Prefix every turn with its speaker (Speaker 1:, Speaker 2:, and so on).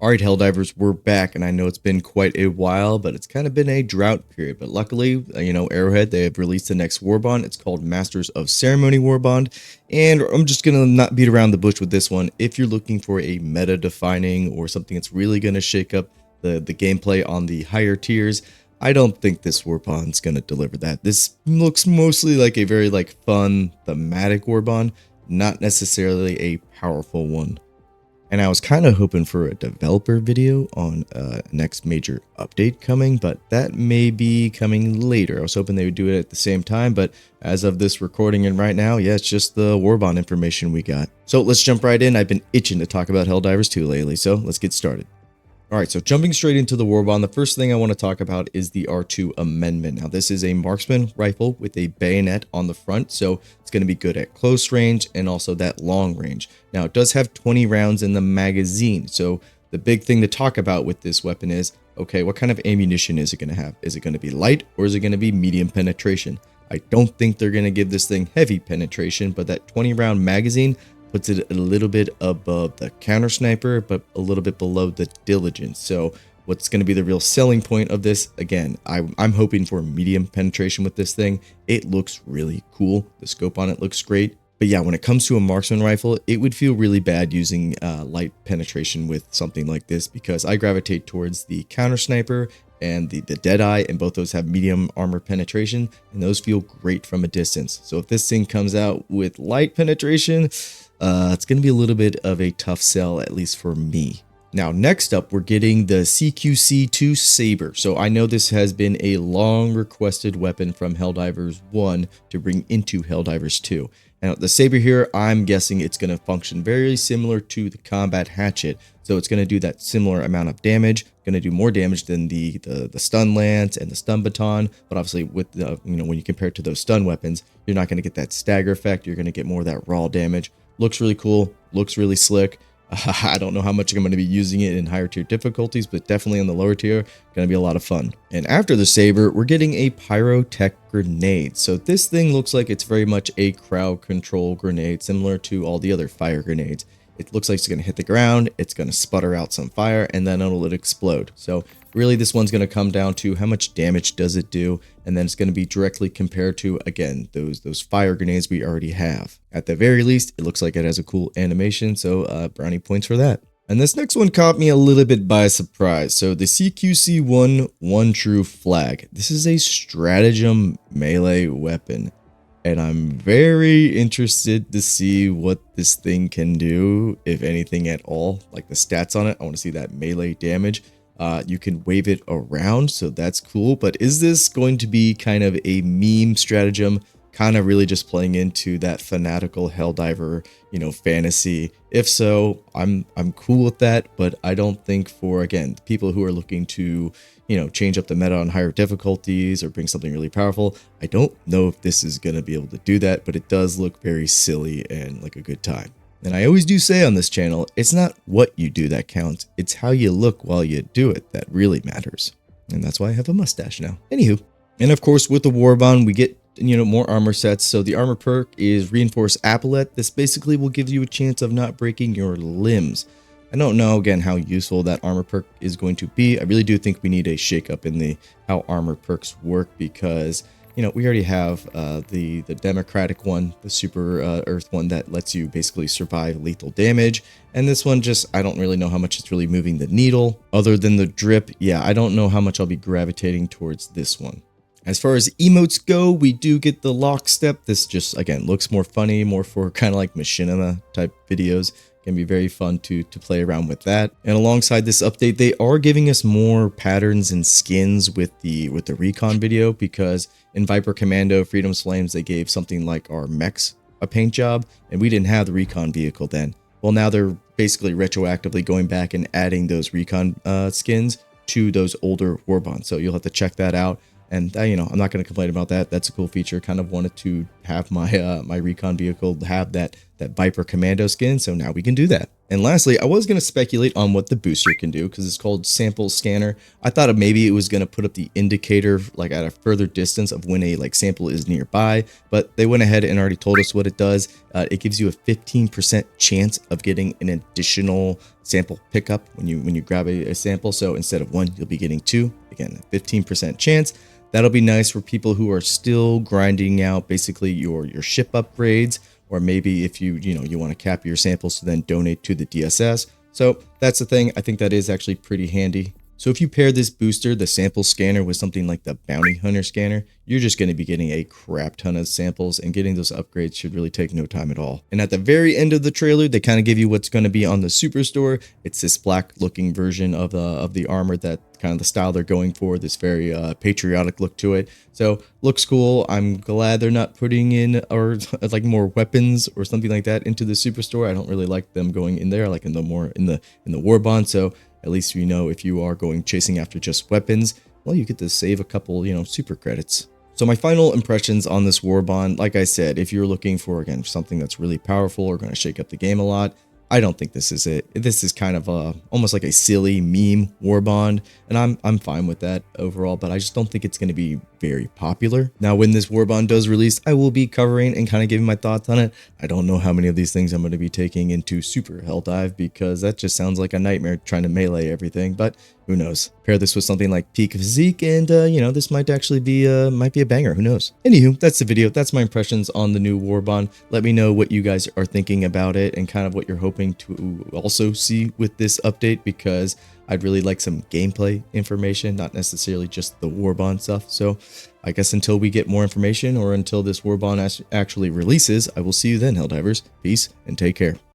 Speaker 1: Alright, Helldivers, we're back, and I know it's been quite a while, but it's kind of been a drought period. But luckily, Arrowhead, they have released the next Warbond. It's called Masters of Ceremony Warbond, and I'm just going to not beat around the bush with this one. If you're looking for a meta-defining or something that's really going to shake up the gameplay on the higher tiers, I don't think this Warbond's going to deliver that. This looks mostly like a very fun, thematic Warbond, not necessarily a powerful one. And I was kind of hoping for a developer video on next major update coming, but that may be coming later. I was hoping they would do it at the same time, but as of this recording and right now, yeah, it's just the Warbond information we got. So let's jump right in. I've been itching to talk about Helldivers 2 lately, so let's get started. Alright, so jumping straight into the Warbond, the first thing I want to talk about is the R2 amendment. Now, this is a marksman rifle with a bayonet on the front, so it's going to be good at close range and also that long range. Now, it does have 20 rounds in the magazine, so the big thing to talk about with this weapon is, okay, what kind of ammunition is it going to have? Is it going to be light or is it going to be medium penetration? I don't think they're going to give this thing heavy penetration, but that 20 round magazine puts it a little bit above the counter sniper, but a little bit below the diligence. So what's going to be the real selling point of this? Again, I'm hoping for medium penetration with this thing. It looks really cool. The scope on it looks great. But yeah, when it comes to a marksman rifle, it would feel really bad using light penetration with something like this, because I gravitate towards the counter sniper and the Deadeye, and both those have medium armor penetration, and those feel great from a distance. So if this thing comes out with light penetration, it's going to be a little bit of a tough sell, at least for me. Now, next up, we're getting the CQC2 Saber. So I know this has been a long requested weapon from Helldivers 1 to bring into Helldivers 2. Now, the Saber here, I'm guessing it's going to function very similar to the Combat Hatchet. So it's going to do that similar amount of damage, going to do more damage than the stun lance and the stun baton. But obviously, with the, when you compare it to those stun weapons, you're not going to get that stagger effect. You're going to get more of that raw damage. Looks really cool, looks really slick. I don't know how much I'm going to be using it in higher tier difficulties, but definitely on the lower tier, going to be a lot of fun. And after the Saber, we're getting a Pyrotech grenade. So this thing looks like it's very much a crowd control grenade, similar to all the other fire grenades. It looks like it's going to hit the ground, it's going to sputter out some fire, and then it'll explode. So really, this one's going to come down to how much damage does it do, and then it's going to be directly compared to, again, those fire grenades we already have. At the very least, it looks like it has a cool animation, so brownie points for that. And this next one caught me a little bit by surprise. So the CQC1 One True Flag. This is a stratagem melee weapon, and I'm very interested to see what this thing can do, if anything at all. Like the stats on it, I want to see that melee damage. You can wave it around, so that's cool. But is this going to be kind of a meme stratagem, kind of really just playing into that fanatical Helldiver, fantasy? If so, I'm cool with that, but I don't think for, again, people who are looking to, change up the meta on higher difficulties or bring something really powerful, I don't know if this is going to be able to do that, but it does look very silly and like a good time. And I always do say on this channel, it's not what you do that counts, it's how you look while you do it that really matters. And that's why I have a mustache now. Anywho, and of course with the Warbond, we get more armor sets. So the armor perk is Reinforced Epaulette. This basically will give you a chance of not breaking your limbs. I don't know, again, how useful that armor perk is going to be. I really do think we need a shakeup in how armor perks work, because we already have the democratic one, the super earth one that lets you basically survive lethal damage. And this one I don't really know how much it's really moving the needle. Other than the drip, yeah, I don't know how much I'll be gravitating towards this one. As far as emotes go, we do get the lockstep. This just, again, looks more funny, more for kind of like machinima type videos. Can be very fun to play around with that. And alongside this update, they are giving us more patterns and skins with the recon video, because in Viper Commando, Freedom's Flames, they gave something like our mechs a paint job, and we didn't have the recon vehicle then. Well, now they're basically retroactively going back and adding those recon skins to those older Warbonds. So you'll have to check that out. And I'm not going to complain about that. That's a cool feature. Kind of wanted to have my my recon vehicle have that Viper Commando skin, so now we can do that. And lastly, I was going to speculate on what the booster can do because it's called Sample Scanner. I thought maybe it was going to put up the indicator like at a further distance of when a sample is nearby, but they went ahead and already told us what it does. It gives you a 15% chance of getting an additional sample pickup when you grab a sample. So instead of 1, you'll be getting 2. Again, 15% chance. That'll be nice for people who are still grinding out basically your ship upgrades, or maybe if you want to cap your samples to then donate to the DSS. So that's the thing. I think that is actually pretty handy. So if you pair this booster, the sample scanner, with something like the bounty hunter scanner, you're just going to be getting a crap ton of samples, and getting those upgrades should really take no time at all. And at the very end of the trailer, they kind of give you what's going to be on the superstore. It's this black looking version of the armor, that kind of the style they're going for, this very patriotic look to it. So looks cool. I'm glad they're not putting in or like more weapons or something like that into the superstore. I don't really like them going in there, like in the Warbond. So at least you know if you are going chasing after just weapons, well, you get to save a couple, super credits. So my final impressions on this Warbond, like I said, if you're looking for, again, something that's really powerful or going to shake up the game a lot, I don't think this is it. This is kind of almost like a silly meme Warbond, and I'm fine with that overall, but I just don't think it's going to be very popular. Now, when this Warbond does release, I will be covering and kind of giving my thoughts on it. I don't know how many of these things I'm going to be taking into Super Helldive, because that just sounds like a nightmare trying to melee everything, but who knows? Pair this with something like Peak Physique, and this might actually be a banger. Who knows? Anywho, that's the video. That's my impressions on the new Warbond. Let me know what you guys are thinking about it and kind of what you're hoping to also see with this update, because I'd really like some gameplay information, not necessarily just the Warbond stuff. So I guess until we get more information, or until this Warbond actually releases, I will see you then, Helldivers. Peace and take care.